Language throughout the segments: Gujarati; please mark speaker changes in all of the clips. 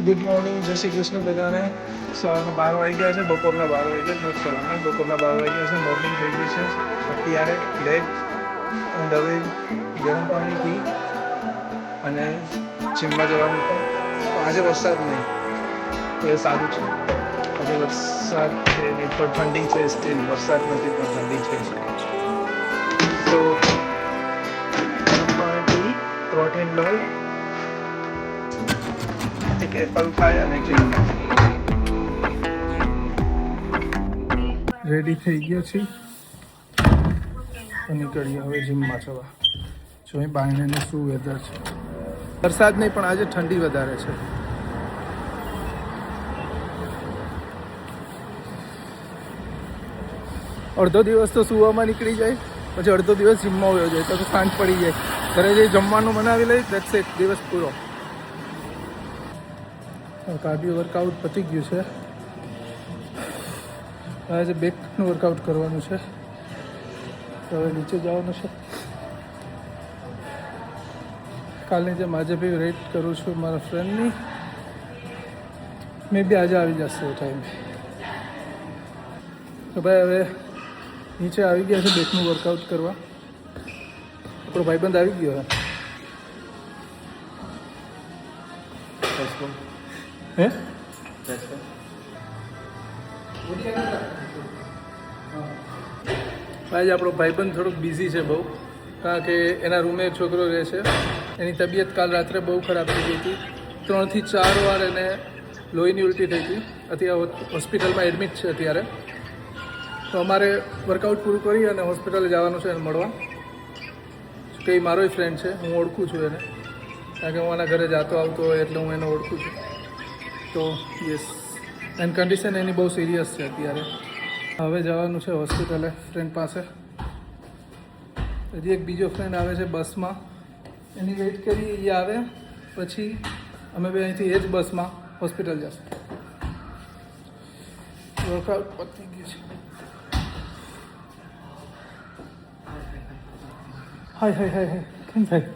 Speaker 1: ગુડ મોર્નિંગ, જય શ્રી કૃષ્ણ બધાને. સવારના 12 વાગી ગયા છે, બપોરના 12 વાગ્યા છે, સવારના બપોરના 12 વાગ્યા છે. મોર્નિંગ થઈ ગઈ છે અત્યારે લેટ. અને હવે ગરમ પાણી પી અને જીમમાં જવાનું છે. આજે વરસાદ નહીં, એ સારું છે. આજે વરસાદ છે નહીં, પણ ઠંડી છે. સ્ટીલ વરસાદ નથી પણ ઠંડી છે. તો ગરમ પાણી પી, પ્રોટીન લો, એક એપલ ખાય અને રેડી થઈ ગયા છીએ તો નીકળીએ હવે જીમમાં જવા. જો અહીં બાયણે શું વેધર છે, વરસાદ નહીં પણ આજે ઠંડી વધારે છે. અડધો દિવસ તો સુવામાં નીકળી જાય, પછી અડધો દિવસ જીમમાં વયો જાય, તો સાંજ પડી જાય. ઘરે જઈ જમવાનું બનાવી લઈ, દેટ્સ ઇટ, દિવસ પૂરો. કાર્ડિયો વર્કઆઉટ પતી ગયું છે. આજે બેકનું વર્કઆઉટ કરવાનું છે. તો હવે નીચે જવાનું છે. કાલની જેમ આજે બી વેઇટ કરું છું મારા ફ્રેન્ડની. મે બી આજે આવી જશે એ ટાઈમે. તો ભાઈ હવે નીચે આવી ગયા છે બેકનું વર્કઆઉટ કરવા. આપણો ભાઈબંધ આવી ગયો હે. આજે આપણો ભાઈબંધ થોડોક બિઝી છે બહુ, કારણ કે એના રૂમે એક છોકરો રહે છે. એની તબિયત કાલ રાત્રે બહુ ખરાબ થઈ ગઈ હતી. 3 થી 4 વાર એને લોહીની ઉલટી થઈ હતી. અત્યારે હોસ્પિટલમાં એડમિટ છે અત્યારે. તો અમારે વર્કઆઉટ પૂરું કરી અને હોસ્પિટલે જવાનું છે એને મળવા. કે મારો ફ્રેન્ડ છે, હું ઓળખું છું એને, કારણ કે હું એના ઘરે જતો આવતો હોય એટલે હું એને ઓળખું છું. તો યસ, એન્ડ કન્ડિશન એની બહુ સિરિયસ છે અત્યારે. હવે જવાનું છે હોસ્પિટલે ફ્રેન્ડ પાસે. હજી એક બીજો ફ્રેન્ડ આવે છે બસમાં, એની વેઇટ કરી, એ આવે પછી અમે બે અહીંથી એ જ બસમાં હોસ્પિટલ જશું. વર્કઆઉટ પતી ગયું છે. હાય હાય હાય હાય, કેમ થાય?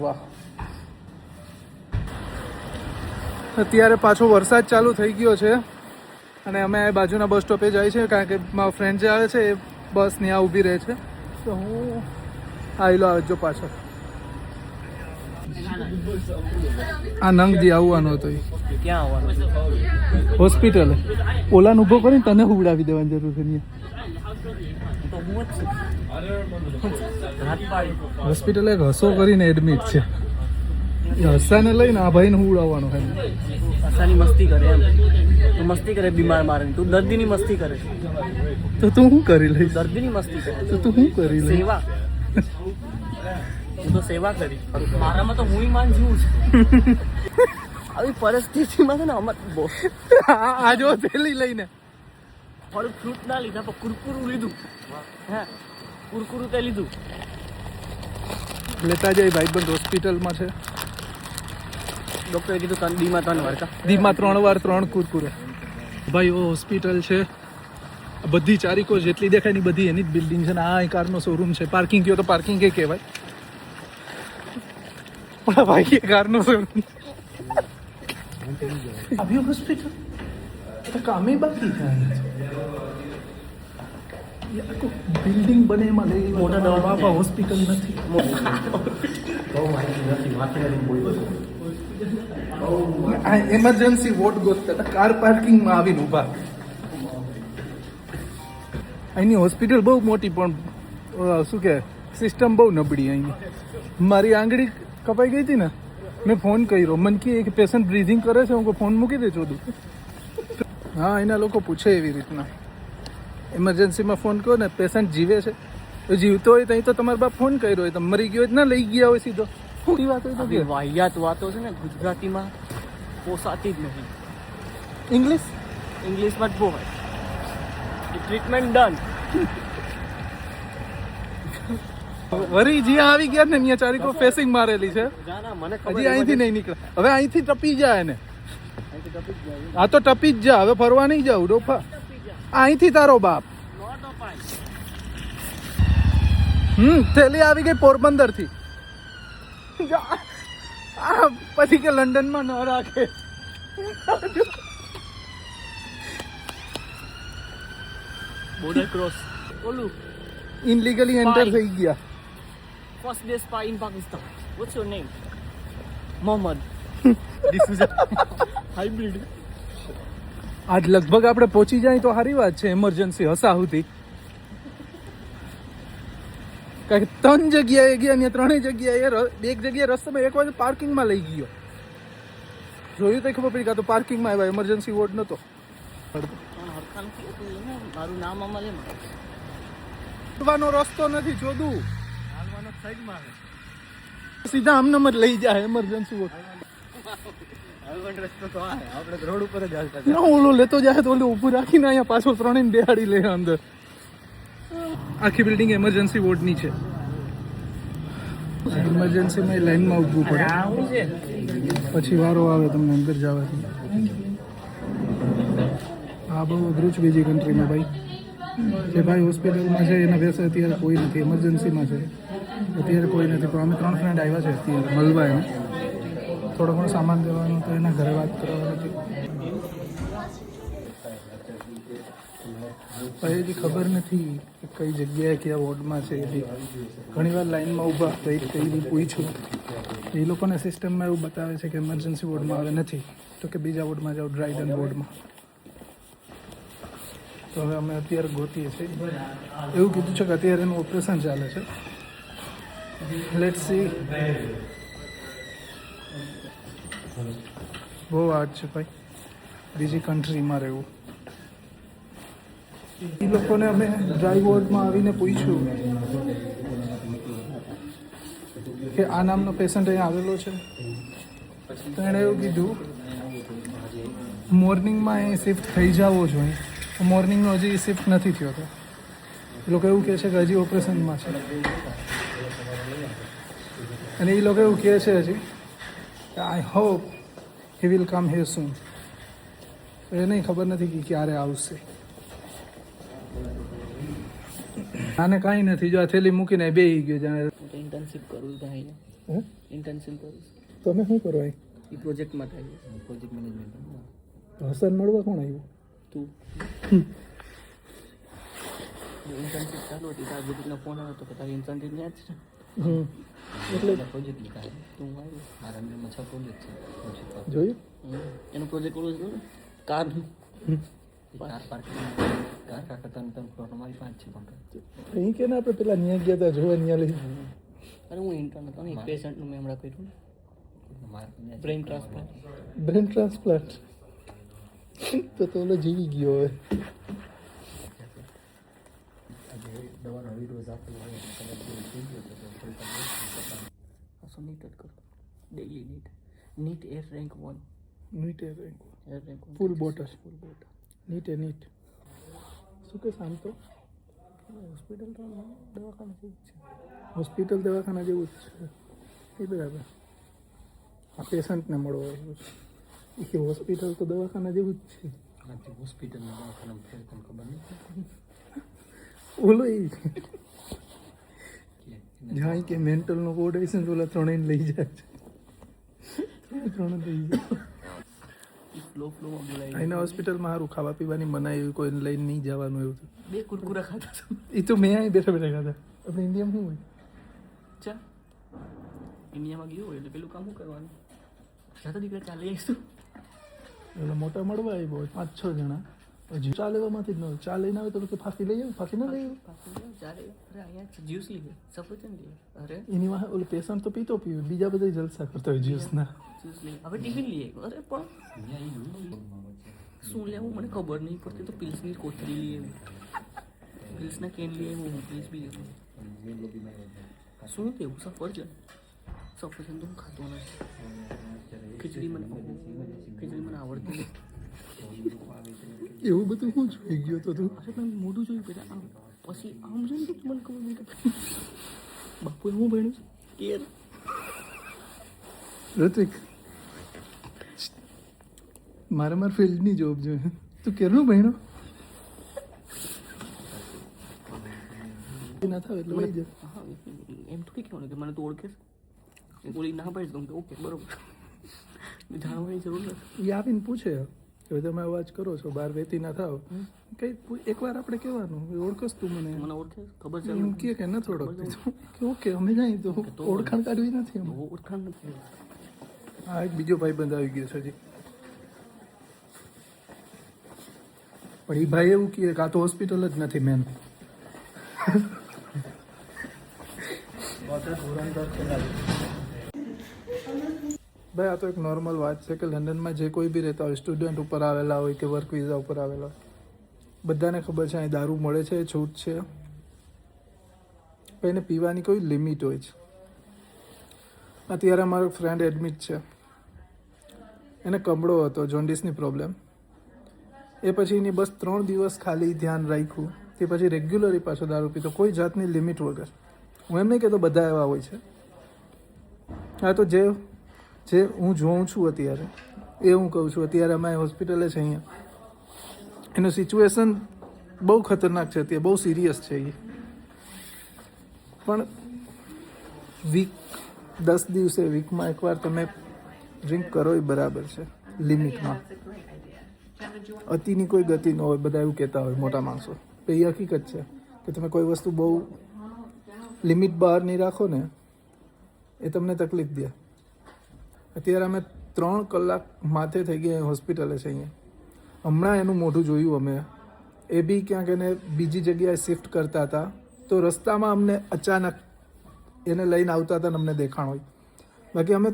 Speaker 1: વાહ. અત્યારે પાછો વરસાદ ચાલુ થઈ ગયો છે અને અમે બાજુના બસ સ્ટોપે જાય છે, કારણ કે મારો ફ્રેન્ડ જે આવે છે એ બસ ત્યાં ઊભી રહે છે. તો હું આવેલો આવજો પાછો. આ નંગજી આવવાનો હતો.
Speaker 2: ક્યાં આવવાનું?
Speaker 1: હોસ્પિટલે. ઓલાને ઊભો કરીને તને ઉડાવી દેવાની જરૂર છે. હોસ્પિટલે એક હસો કરીને એડમિટ છે. એ હસાને લઈને આ ભાઈને ઉડાવવાનો છે.
Speaker 2: હસાની મસ્તી કરે એમ. તું મસ્તી કરે બીમાર મારે, તું દર્દીની મસ્તી કરે.
Speaker 1: તો તું શું કરી લઈશ?
Speaker 2: દર્દીની મસ્તી કરે
Speaker 1: તો તું શું કરી લઈશ?
Speaker 2: સેવા. હું તો સેવા કરી. મારામાં તો હું માન જીવું છું. આવી પરિસ્થિતિમાં છે ને અમારે બહુ
Speaker 1: આ જો થેલી લઈને
Speaker 2: ફળ ફ્રૂટ ના લીધા પણ કુરકુરું લીધું. હા, કુરકુરું તે લીધું.
Speaker 1: લેતા જાય. ભાઈબંધ હોસ્પિટલમાં છે.
Speaker 2: ડૉક્ટરે કીધું દીમાં 3 વાર.
Speaker 1: દીમાં 3 વાર 3 કુરકુરે. ભાઈ ઓ હોસ્પિટલ છે. બધી ચારીકો જેટલી દેખાય ની બધી એની જ બિલ્ડિંગ છે ને આ કારનો શોરૂમ છે. પાર્કિંગ કયો તો પાર્કિંગ કે કહેવાય, પણ ભાઈ એ કારનો શોરૂમ. અભી હોસ્પિટલ તો કામે બાકી છે. બિલ્ડિંગ બને એમાં લઈ મોટા દવા બાપા હોસ્પિટલ નથી. એમરજન્સી વોટ ગોતતા કાર પાર્કિંગમાં આવીને ઊભા. અહીંની હોસ્પિટલ બહુ મોટી પણ શું કે સિસ્ટમ બહુ નબળી. અહીં મારી આંગળી કપાઈ ગઈ હતી ને, મેં ફોન કર્યો, મને કે એક પેશન્ટ બ્રીધિંગ કરે છે, હું ફોન મૂકી દે ચોદું. હા, એના લોકો પૂછે એવી રીતના. ઇમરજન્સીમાં ફોન કરો ને, પેશન્ટ જીવે છે તો જીવતો હોય તો અહીં તો તમારા બાપ ફોન કર્યો હોય, તમે મરી ગયો હોય ના લઈ ગયા હોય સીધો. ખોટી વાત હોય તો
Speaker 2: વાહિયાત વાતો છે ને ગુજરાતીમાં પોસાતી જ નહીં. ઇંગ્લિશમાં જ બહુ હોય. Treatment done.
Speaker 1: વરી જ્યાં આવી ગયા ને ત્યાં ચારીકો ફેસિંગ મારેલી છે. હજી અહીંથી નહીં નીકળે. હવે અહીંથી ટપી જાય ને. આ તો ટપી જ જા. હવે ફરવા નહીં જાવ ડોફા. અહીંથી તારો બાપ. થેલી આવી ગઈ પોરબંદર થી. આ પછી કે લંડનમાં ન રાખે.
Speaker 2: બોર્ડર ક્રોસ ઓલું
Speaker 1: ઇનલીગલી એન્ટર થઈ ગયા.
Speaker 2: First day spy in Pakistan. What's your name? Mohammed D'Souza. Hybrid.
Speaker 1: આજ લગભગ આપણે પહોંચી જાય તો સારી વાત છે. એમરજન્સી હસાહુથી કારણ કે 3 જગ્યાએ ગયા ને 3 જગ્યાએ એક જગ્યાએ રસ્તામાં એક વાર પાર્કિંગમાં લઈ ગયો. જોયું તો ખબર પડી કાં તો પાર્કિંગમાં આવ્યા. એમરજન્સી વોર્ડ નતો.
Speaker 2: મારું નામ આમાં લે.
Speaker 1: નો રસ્તો નથી જોદું. સીધા આમનામ જ લઈ જાય એમરજન્સી વોર્ડ.
Speaker 2: રસ્તો તો આપણે રોડ ઉપર જ હાલતા.
Speaker 1: ના ઓલો લેતો જાય તો ઓલું ઊભું રાખીને અહીંયા પાછો 3 બેહાડી લે અંદર. આખી બિલ્ડિંગ એમરજન્સી વોર્ડની છે. ઇમરજન્સીમાં લાઈનમાં ઊભું પડે પછી વારો આવે તમને અંદર જવાથી. આ બહુ અઘરું છે બીજી કન્ટ્રીમાં ભાઈ. જે ભાઈ હોસ્પિટલમાં છે એના પાસે અત્યારે કોઈ નથી. એમરજન્સીમાં છે અત્યારે કોઈ નથી. પણ અમે 3 ફ્રેન્ડ આવ્યા છે અત્યારે મળવા એને. થોડો ઘણો સામાન દેવાનો તો એના ઘરે વાત કરવાની હતી. હજી ખબર નથી કે કઈ જગ્યાએ કયા વોર્ડમાં છે. એ ઘણી વાર લાઈનમાં ઊભા તો એક કઈ પૂછ્યું એ લોકોને સિસ્ટમમાં એવું બતાવે છે કે એમરજન્સી વોર્ડમાં આવે નથી તો કે બીજા વોર્ડમાં જાઓ ડ્રાઇડન વોર્ડમાં. તો હવે અમે અત્યારે ગોતીએ છીએ. એવું કીધું છે કે અત્યારે એનું ઓપરેશન ચાલે છે. Let's see. બહુ હાર્ડ છે ભાઈ બીજી કન્ટ્રીમાં રહેવું. એ લોકોને અમે ડ્રાઈ વોર્ડમાં આવીને પૂછ્યું કે આ નામનો પેશન્ટ અહીંયા આવેલો છે. તો એણે એવું કીધું મોર્નિંગમાં અહીં શિફ્ટ થઈ જવો જોઈએ. મોર્નિંગનો હજી શિફ્ટ નથી થયો. તો એ લોકો એવું કહે છે કે હજી ઓપરેશનમાં છે. અને એ લોકો એવું કહે છે હજી કે I hope he will come here soon. એ નહીં ખબર નથી કે ક્યારે આવશે. આને કાંઈ નથી. જો આ થેલી મૂકીને બેસી ગયો જાણે.
Speaker 2: ઇન્ટર્નશિપ કરું ભાઈ. ઇન્ટર્નશિપ કરું.
Speaker 1: તમે શું કરો અહીં?
Speaker 2: એ પ્રોજેક્ટમાં થાય. Project management.
Speaker 1: તો હસન મળવા કોણ આવ્યું?
Speaker 2: તું. ઇન્ટર્નશિપ ચાલુ હતી તાર બુટીકનો ફોન આવ્યો તો કે તારી ઇન્ટર્નશિપ ન્યા જ છે.
Speaker 1: એટલે
Speaker 2: પ્રોજેક્ટ લીધા તું આવ્યો. મારા અંદરમાં 6 પ્રોજેક્ટ છે.
Speaker 1: જોયું
Speaker 2: એનો પ્રોજેક્ટ ઓલો છે કાર કાર પાર્કિંગ કાર કરતા તમારી 5 છે કોન્ટ્રાક્ટ.
Speaker 1: અહીં કે ને આપણે પેલા ન્યા ગયા હતા જોવા ન્યા લઈ.
Speaker 2: અરે હું ઇન્ટર્ન હતો ને એક પેશન્ટનું મેં હમણાં કર્યું બ્રેઇન ટ્રાન્સપ્લાન્ટ.
Speaker 1: બ્રેન ટ્રાન્સપ્લાન્ટ તો ઓલો જીવી ગયો હવે.
Speaker 2: દવાનો વિરોધ આપેલો હોય નીટ જ કરો. Daily NEET AIR rank 1.
Speaker 1: NEET
Speaker 2: AIR rank
Speaker 1: ફૂલ બોટર નીટ એ નીટ. શું કે શામ તો
Speaker 2: હોસ્પિટલ તો દવાખાના જેવું જ છે.
Speaker 1: હોસ્પિટલ દવાખાના જેવું જ છે. એ બરાબર. આ પેશન્ટને મળવા આવ્યું છે કે હોસ્પિટલ તો દવાખાના જેવું જ છે.
Speaker 2: હોસ્પિટલના દવાખાના ફેર તમને ખબર નથી.
Speaker 1: ઓલો એ જ્યાં કે મેન્ટલનો કોડ હશે ને ઓલા 3 લઈ જાય છે. 3 લઈ જાય.
Speaker 2: ફ્લોમાં બોલાય.
Speaker 1: અહીંના હોસ્પિટલમાં સારું ખાવા પીવાની મનાઈ એવી કોઈને લઈને નહીં જવાનું એવું.
Speaker 2: 2 કુરકુરા ખાતા છો.
Speaker 1: એ તો મેં અહીં બેઠા બેઠા ખાધા. આપણે ઇન્ડિયામાં શું હોય?
Speaker 2: ચા ઇન્ડિયામાં ગયું હોય એટલે પેલું કામ શું કરવાનું? જાતા દીકરા ચાલી આવીશું.
Speaker 1: એટલે મોટા મળવા આવી બહુ 5-6 જણા. હજી ચા લેવામાંથી જ ન હોય. ચા લઈને આવે તો કે ફાંકી લઈ આવે. ફાંકી ના લઈ આવે.
Speaker 2: ચાલે. અરે અહીંયા જ્યુસ લઈએ સફરજન લઈએ. અરે
Speaker 1: એની વાહ ઓલો પેશન્ટ તો પીતો પીવે બીજા બધા જલસા કરતા હોય જ્યુસના.
Speaker 2: જ્યુસ લઈએ. હવે ટિફિન લઈએ. અરે પણ શું લેવું મને ખબર નહીં પડતી. તો પિલ્સની કોથળી લઈએ. પિલ્સના કેન લઈએ. હું પિલ્સ બી લેવું. શું લેવું? સફરજન તો હું ખાતો નથી. ખીચડી મને આવડતી નથી.
Speaker 1: એવું બધું હું જોઈ ગયો તો તું.
Speaker 2: અરે પણ મોઢું જોયું પહેલાં આમ પછી આમ જોયું તો મને ખબર નહીં. બાપુએ હું ભણ્યું છે કેર.
Speaker 1: ઋત્વિક મારા ફિલ્ડની જોબ જોઈએ. તું કેરનું ભણ્યો? ના થાવ એટલે લઈ જા.
Speaker 2: હા એમ થોડી કહેવાનું કે મને તો ઓળખે છે. બોલી ના પાડીશ તો ઓકે બરોબર, જાણવાની જરૂર નથી.
Speaker 1: એ આવીને પૂછે કે તમે અવાજ કરો છો, બહાર વેતી ના થાવ, કઈ એકવાર આપણે કહેવાનું ઓળખસ તું મને,
Speaker 2: મને ઓળખે ખબર છે
Speaker 1: એમ કે નથી ઓળખતી કે ઓકે અમે જાય તો ઓળખાણ કાઢવી નથી એમ.
Speaker 2: ઓળખાણ નથી.
Speaker 1: હા એક બીજો ભાઈબંધ આવી ગયો છે હજી, પણ એ ભાઈ એવું કહે કે આ તો હોસ્પિટલ જ નથી મેન. ભાઈ આ તો એક નોર્મલ વાત છે કે લંડનમાં જે કોઈ બી રહેતા હોય, સ્ટુડન્ટ ઉપર આવેલા હોય કે વર્ક વિઝા ઉપર આવેલા હોય, બધાને ખબર છે અહીં દારૂ મળે છે, છૂટ છે, પણ એને પીવાની કોઈ લિમિટ હોય છે. અત્યારે અમારો ફ્રેન્ડ એડમિટ છે, એને કમળો હતો, જોન્ડિસની પ્રોબ્લેમ. એ પછી એની બસ 3 દિવસ ખાલી ધ્યાન રાખ્યું, તે પછી રેગ્યુલરી પાછો દારૂ પીતો, કોઈ જાતની લિમિટ વગર. હું એમ નહીં કહેતો બધા એવા હોય છે, હા તો જે હું જોઉં છું અત્યારે એ હું કહું છું. અત્યારે અમે હોસ્પિટલે છે અહીંયા, એનું સિચ્યુએશન બહુ ખતરનાક છે, અત્યારે બહુ સિરિયસ છે એ. પણ વીક 10 દિવસે વીકમાં એકવાર તમે ડ્રિંક કરો એ બરાબર છે, લિમિટમાં. અતિની કોઈ ગતિ ન હોય, બધા એવું કહેતા હોય મોટા માણસો, તો એ હકીકત છે કે તમે કોઈ વસ્તુ બહુ લિમિટ બહાર નહીં રાખો ને એ તમને તકલીફ દે. અત્યારે અમે 3 કલાક માથે થઈ ગયા હોસ્પિટલે છે અહીંયા. હમણાં એનું મોઢું જોયું અમે, એ બી ક્યાંક એને બીજી જગ્યાએ શિફ્ટ કરતા હતા, તો રસ્તામાં અમને અચાનક એને લઈને આવતા હતા ને અમને દેખાણ હોય. બાકી અમે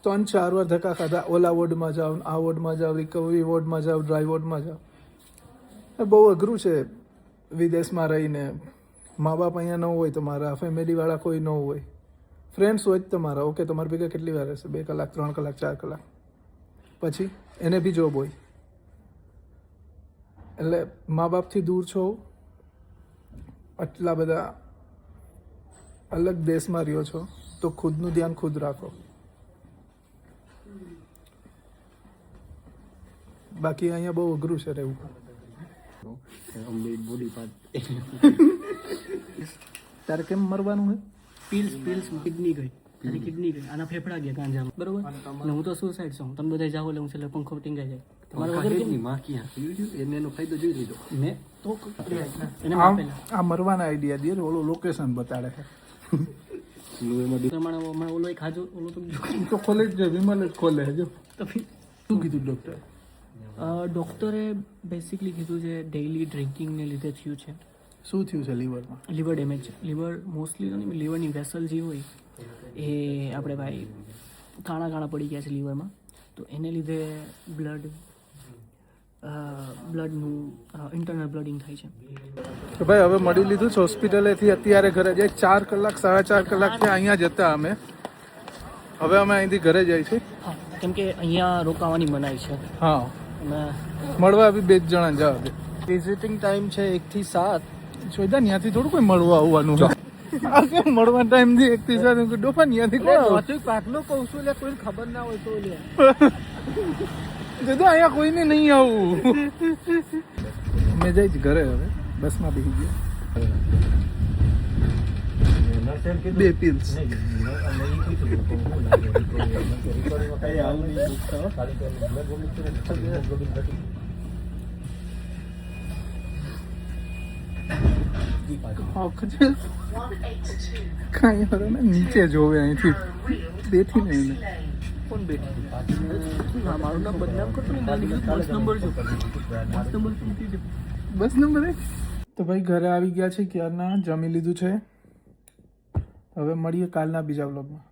Speaker 1: 3-4 વાર ધક્કા ખાધા, ઓલા વોર્ડમાં જાઓ, આ વોર્ડમાં જાઓ, રિકવરી વોર્ડમાં જાઓ, ડ્રાય વોર્ડમાં જાઓ. બહુ અઘરું છે વિદેશમાં રહીને. મા બાપ અહીંયા ન હોય તમારા, ફેમિલીવાળા કોઈ ન હોય, ફ્રેન્ડ્સ હોય જ તમારા, ઓકે તમારા ભેગા કેટલી વાર હશે, 2 કલાક, 3 કલાક, 4 કલાક, પછી એને બી જોબ હોય. એટલે મા બાપથી દૂર છો, આટલા બધા અલગ દેશમાં રહ્યો છો, તો ખુદનું ધ્યાન ખુદ રાખો. બાકી અહીંયા બહુ અઘરું છે રહેવું. તારે કેમ મરવાનું હોય?
Speaker 2: પીલ્સ કિડની ગઈ, અને કિડની ગઈ, આના ફેફડા ગયા ગાંજામાં, બરોબર. અને હું તો સુસાઇડ છું, તમે બધા જાઓ એટલે હું છેલ્લે પંખો ટીંગાઈ જાય. તમારા વગર કેમ માં ક્યાં એને એનો ફાયદો જોઈ લીધો મેં તો એને
Speaker 1: આ મરવાના આઈડિયા દે, ઓલો લોકેશન બતાડે છે
Speaker 2: પ્રમાણે હમણાં ઓલો એક હાજો ઓલો
Speaker 1: તો ખોલે જ છે, વિમલ જ ખોલે છે. જો શું કીધું ડૉક્ટર?
Speaker 2: ડૉક્ટરે બેસિકલી કીધું છે ડેઇલી ડ્રિંકિંગને લીધે થયું છે.
Speaker 1: શું થયું છે લીવરમાં?
Speaker 2: લીવર ડેમેજ છે. લીવર મોસ્ટલી લીવરની વેસલ જે હોય એ આપણે ભાઈ કાણા પડી ગયા છે લીવરમાં, તો એને લીધે બ્લડનું ઇન્ટરનલ બ્લડિંગ થાય છે.
Speaker 1: તો ભાઈ હવે મળી લીધું છે હોસ્પિટલેથી, અત્યારે ઘરે જાય. 4 કલાક 4.5 કલાકથી અહીંયા જતા અમે, હવે અમે અહીંથી ઘરે જાય છે.
Speaker 2: હા, કેમ કે અહીંયા રોકાવાની મનાઈ છે.
Speaker 1: હા,
Speaker 2: અને
Speaker 1: મળવા બી 2 જણા જવા દે.
Speaker 2: વિઝિટિંગ ટાઈમ છે 1 થી 7.
Speaker 1: જોઈતા ત્યાંથી થોડું કોઈ મળવા આવવાનું છે. આ કેમ મળવા ટાઈમ થી 1 થી 7? ડોફા ત્યાંથી કોઈ
Speaker 2: પાટલો કહું છું એટલે કોઈને ખબર ના હોય તો લે
Speaker 1: જો અહીંયા કોઈને નહીં આવું. મેં જાય છે ઘરે, હવે બસમાં બેસી ગયા. 2 પીલ્સ. કાંઈ હવે નીચે જોવે અહીંથી બેઠી ને એને.
Speaker 2: કોણ બેઠી? મારું નામ બદનામ કરતો ને, બસ નંબર જો,
Speaker 1: બસ નંબર 1. તો ભાઈ ઘરે આવી ગયા છે ક્યારના, જમી લીધું છે. હવે મળીએ કાલના બીજા વ્લોગમાં.